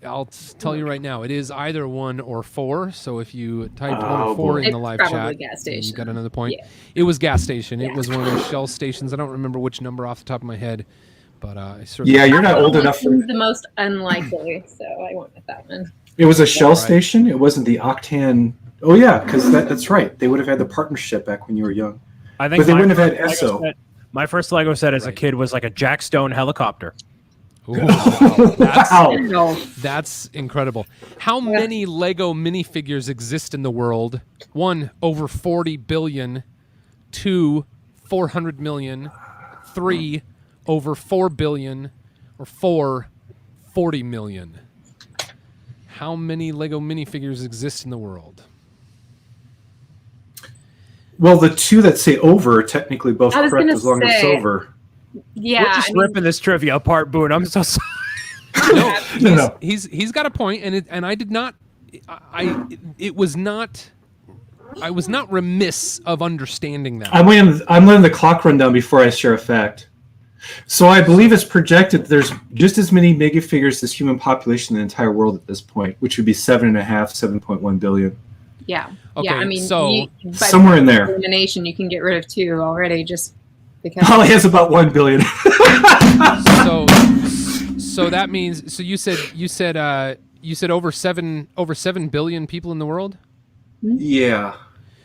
I'll tell you right now. It is either 1 or 4. So if you typed 1 or 4 in It's the live probably chat, gas then you station. got another point. Yeah. It was gas station. It Yeah. was one of those Shell stations. I don't remember which number off the top of my head, but I certainly. Yeah, you're not old Hospital enough for. seems the most unlikely, so I went with that one. It was a Shell Right. station. It wasn't the Octan. Oh yeah, because that's right. They would have had the partnership back when you were young. I think But they my wouldn't have had first Lego ESO. set- my first Lego set as a Right. kid was like a Jack Stone helicopter. Ooh, wow. Wow. No. That's incredible. How many Lego minifigures exist in the world? 1, over 40 billion. 2, 400 million. 3, over 4 billion. Or 4, 40 million. How many Lego minifigures exist in the world? Well, the 2 that say over are technically both I was correct gonna as long as it's say- over. Yeah. We're just I mean, ripping this trivia apart, Boone. I'm so sorry. No, No. he's got a point, and I did not. It was not. I was not remiss of understanding that. I'm letting the clock run down before I share a fact. So I believe it's projected there's just as many mega figures as human population in the entire world at this point, which would be 7.5, 7.1 billion. yeah. Okay, Yeah. I mean, so by somewhere in there. elimination, you can get rid of 2 already just because. Holly has about 1 billion. So that means. So you said over 7 billion people in the world. Yeah.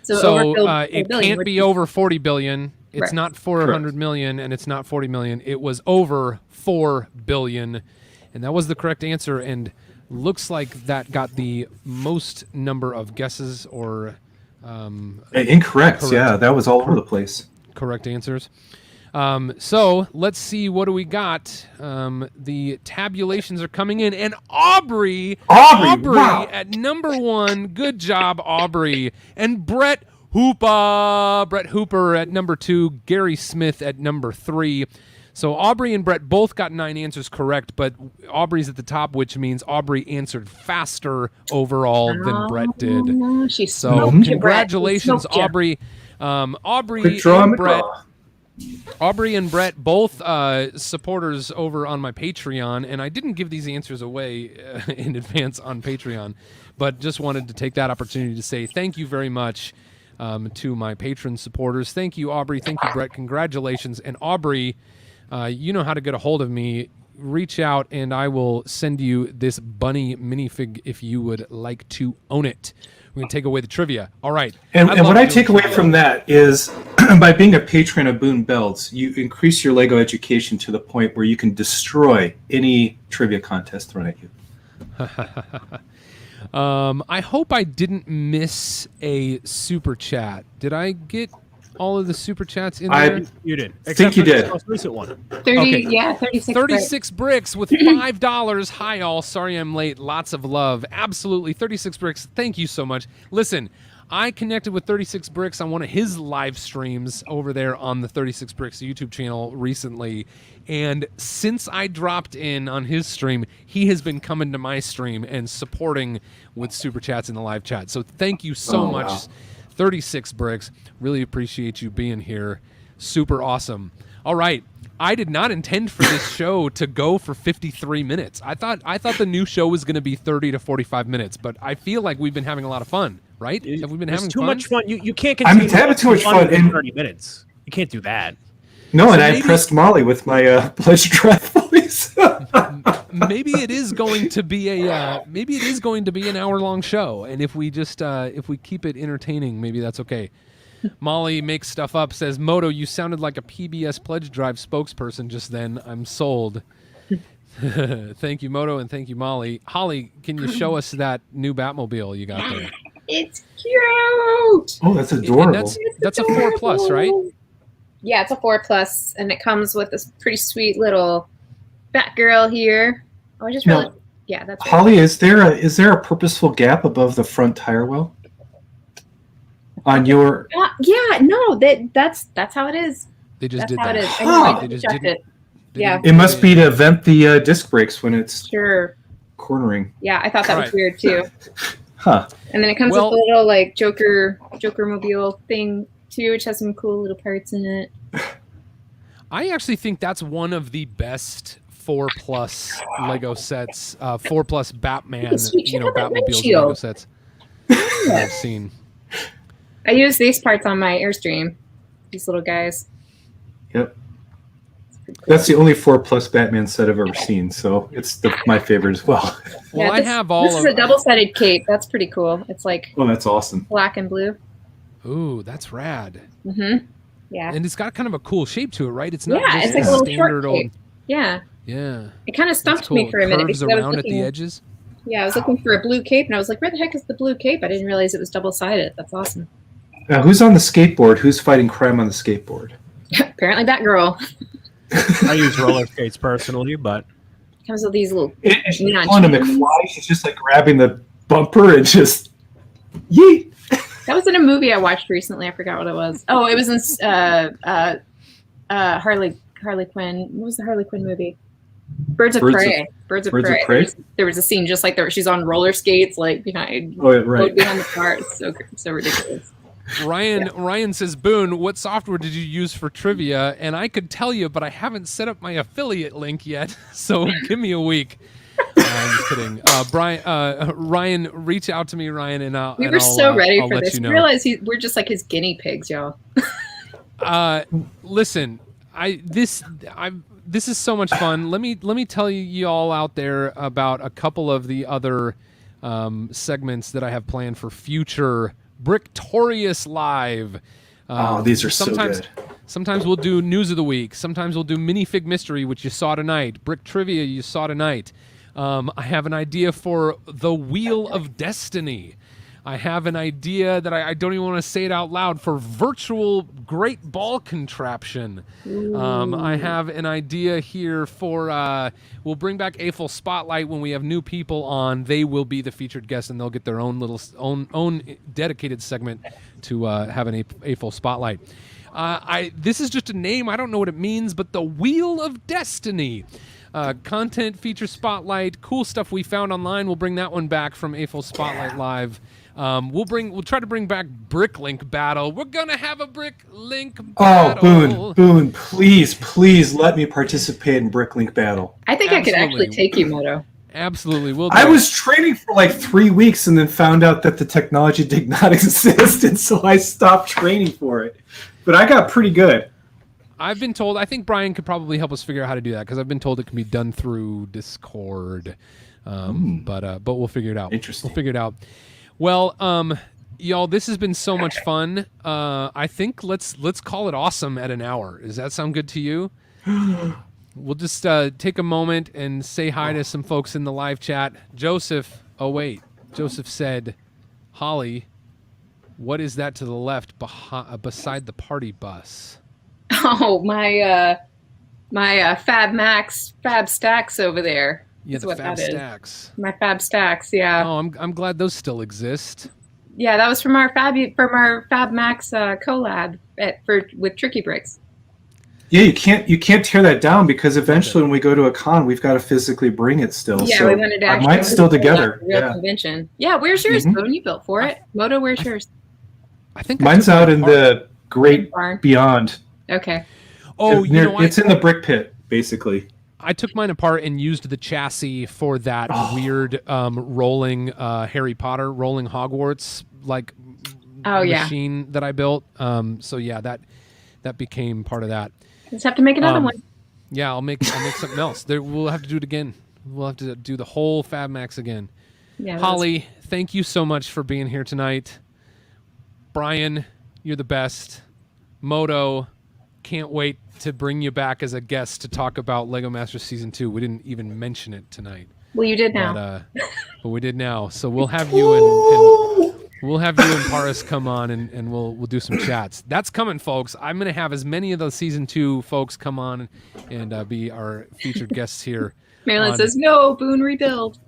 So over It billion, can't which be is- over 40 billion. It's Right. not 400 million, and it's not 40 million. It was over 4 billion, and that was the correct answer. And looks like that got the most number of guesses or Incorrect. Correct. Yeah, that was all over the place. correct answers. So let's see, what do we got? The tabulations are coming in, and Aubrey Wow. at number 1. Good job, Aubrey. And Brett Hooper at number 2. Gary Smith at number 3. So Aubrey and Brett both got 9 answers correct, but Aubrey's at the top, which means Aubrey answered faster overall than Brett did. Oh, she So smoked you, Brett. She congratulations, smoked you. Aubrey. Quick draw, and Brett. McGraw. Aubrey and Brett, both supporters over on my Patreon, and I didn't give these answers away in advance on Patreon, but just wanted to take that opportunity to say thank you very much to my patron supporters. Thank you, Aubrey. Thank you, Brett. Congratulations. And Aubrey, you know how to get a hold of me. Reach out, and I will send you this bunny minifig if you would like to own it. We're gonna take away the trivia. All right. And love what I doing take away trivia. from that is by being a patron of Boone Builds, you increase your Lego education to the point where you can destroy any trivia contest thrown at you. I hope I didn't miss a super chat. Did I get all of the super chats in there? You did. Think you for this did. most recent one. 30, Okay. yeah, 36. 36 bricks with $5. Hi, all. Sorry I'm late. Lots of love. Absolutely. 36 bricks. Thank you so much. Listen, I connected with 36 bricks on one of his live streams over there on the 36 bricks YouTube channel recently. And since I dropped in on his stream, he has been coming to my stream and supporting with super chats in the live chat. So thank you so much. Wow. 36 bricks. Really appreciate you being here. Super awesome. All right. I did not intend for this show to go for 53 minutes. I thought the new show was going to be 30 to 45 minutes, but I feel like we've been having a lot of fun, right? Have we been There's having too fun? much fun. You can't I'm continue having too much fun, in and- 30 minutes. You can't do that. No, and I maybe- pressed Molly with my Pledge Drive voice. Maybe it is going to be an hour-long show, and if we just if we keep it entertaining, maybe that's okay. Molly makes stuff up, says, Moto, you sounded like a PBS Pledge Drive spokesperson just then. I'm sold. Thank you, Moto, and thank you, Molly. Holly, can you show us that new Batmobile you got there? It's cute. Oh, that's And adorable. that's a 4+, right? Yeah, it's a 4+, and it comes with this pretty sweet little Batgirl here. Oh, I just Now, really, yeah, that's right. Holly, is there a purposeful gap above the front tire well? On your Yeah, no, that's how it is. They just That's did how that. it is. I Huh. know, I They just checked didn't- it. Yeah. it must be to vent the disc brakes when it's Sure. cornering. Yeah, I thought that was Right. weird too. Huh. And then it comes Well- with a little like Joker mobile thing too, which has some cool little parts in it. I actually think that's one of the best 4+ Lego sets, 4+ Batman, Sweet, check out that Batmobiles windshield. Lego sets that I've seen. I use these parts on my Airstream. These little guys. Yep. It's pretty cool. That's the only 4+ Batman set I've ever seen, so it's my favorite as well. Well, Yeah, I this- have all This of is a double-sided cape. That's pretty cool. It's like Oh, that's awesome. black and blue. Ooh, that's rad. Mm-hmm. Yeah. And it's got kind of a cool shape to it, right? It's not Yeah, just it's like a a little standard short old. cape. Yeah. Yeah. It kind of That's stumped cool. me for a minute Curves because I was around at the looking. edges. Yeah, I was looking for a blue cape, and I was like, "Where the heck is the blue cape?" I didn't realize it was double-sided. That's awesome. Now, who's on the skateboard? Who's fighting crime on the skateboard? Apparently, Batgirl I use roller skates personally, but comes with these little. She's Yeah, on a she's- McFly. She's just like grabbing the bumper and just yeet. That was in a movie I watched recently. I forgot what it was. Oh, it was in Harley Quinn. What was the Harley Quinn movie? Birds of Prey. Birds of Birds of Prey. Prey? There was a scene just like there. She's on roller skates, like behind, Oh, yeah, right. behind the car. It's so ridiculous. Ryan says, Boone, what software did you use for trivia? And I could tell you, but I haven't set up my affiliate link yet, so give me a week. I'm just kidding. Ryan, reach out to me, Ryan, and I'll. We and were I'll, so ready I'll for let this. you know. We realized we're just like his guinea pigs, y'all. Listen, this is so much fun. Let me tell you all out there about a couple of the other segments that I have planned for future Brictorious Live. Oh, these are so sometimes, good. Sometimes we'll do News of the Week. Sometimes we'll do Minifig Mystery, which you saw tonight. Brick Trivia, you saw tonight. I have an idea for the Wheel of Destiny. I have an idea that I don't even want to say it out loud for virtual great ball contraption. I have an idea here for we'll bring back AFL Spotlight when we have new people on. They will be the featured guests and they'll get their own little own dedicated segment to have an AFL Spotlight. This is just a name. I don't know what it means, but the Wheel of Destiny. Content feature spotlight, cool stuff we found online. We'll bring that one back from AFL Spotlight Live. We'll try to bring back Bricklink Battle. We're gonna have a Bricklink Battle. Oh, Boone, please let me participate in Bricklink Battle. I think I could Absolutely. actually take you, Moto. Absolutely, we'll do I it. was training for like 3 weeks and then found out that the technology did not exist, and so I stopped training for it. But I got pretty good. I've been told. I think Brian could probably help us figure out how to do that because I've been told it can be done through Discord. But we'll figure it out. Interesting. We'll figure it out. Well, y'all, this has been so much fun. I think let's call it awesome at an hour. Does that sound good to you? We'll just take a moment and say hi to some folks in the live chat. Joseph, Joseph said, Holly, what is that to the left beside the party bus? Oh, my Fab Stacks over there. Yeah, the Fab Stacks. My Fab Stacks, yeah. Oh, I'm glad those still exist. Yeah, that was from our Fab Max collab with Tricky Bricks. Yeah, you can't tear that down because eventually when we go to a con, we've got to physically bring it still. Yeah, so we wanted to actually. Mine's still together. Real convention. Yeah, where's yours, Boone? You built for it. Moto, where's yours? I think mine's out in the Great Beyond. Okay. Oh, it's in the brick pit, basically. I took mine apart and used the chassis for that weird rolling Harry Potter, rolling Hogwarts machine that I built. So yeah, that became part of that. Just have to make another one. Yeah, I'll make something else. We'll have to do it again. We'll have to do the whole Fab Max again. Yeah, Holly, thank you so much for being here tonight. Brian, you're the best. Moto, can't wait to bring you back as a guest to talk about Lego Masters Season 2. We didn't even mention it tonight. Well, you did now. But we did now. So we'll have you and Paris come on and we'll do some chats. That's coming, folks. I'm going to have as many of the Season 2 folks come on and be our featured guests here. Marilyn says, no, Boone rebuild.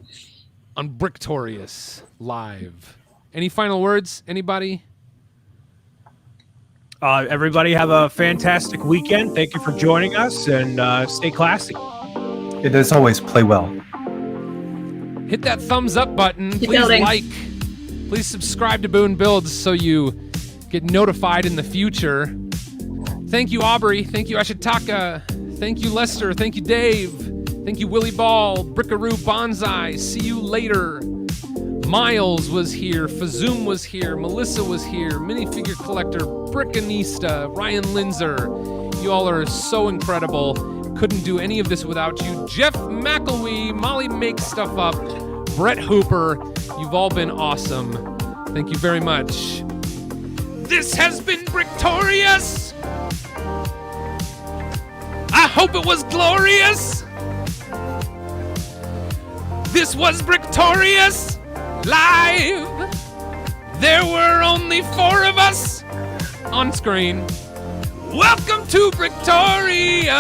On Brictorious Live. Any final words? Anybody? Everybody have a fantastic weekend. Thank you for joining us, and stay classy. And as always, play well. Hit that thumbs up button. Keep Please building. Please subscribe to Boone Builds so you get notified in the future. Thank you, Aubrey. Thank you, Ashitaka. Thank you, Lester. Thank you, Dave. Thank you, Willie Ball, Brickaroo Bonsai. See you later. Miles was here, Fazoom was here, Melissa was here, Minifigure Collector, Brickanista, Ryan Linzer. You all are so incredible. Couldn't do any of this without you. Jeff McElwee, Molly Makes Stuff Up, Brett Hooper. You've all been awesome. Thank you very much. This has been Brictorious. I hope it was glorious. This was Brictorious Live. There were only 4 of us on screen. Welcome to Brictorious.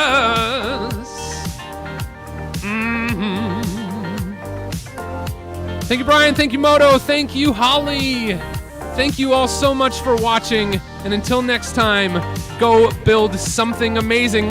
Thank you, Brian. Thank you, Moto. Thank you, Holly. Thank you all so much for watching. And until next time, go build something amazing.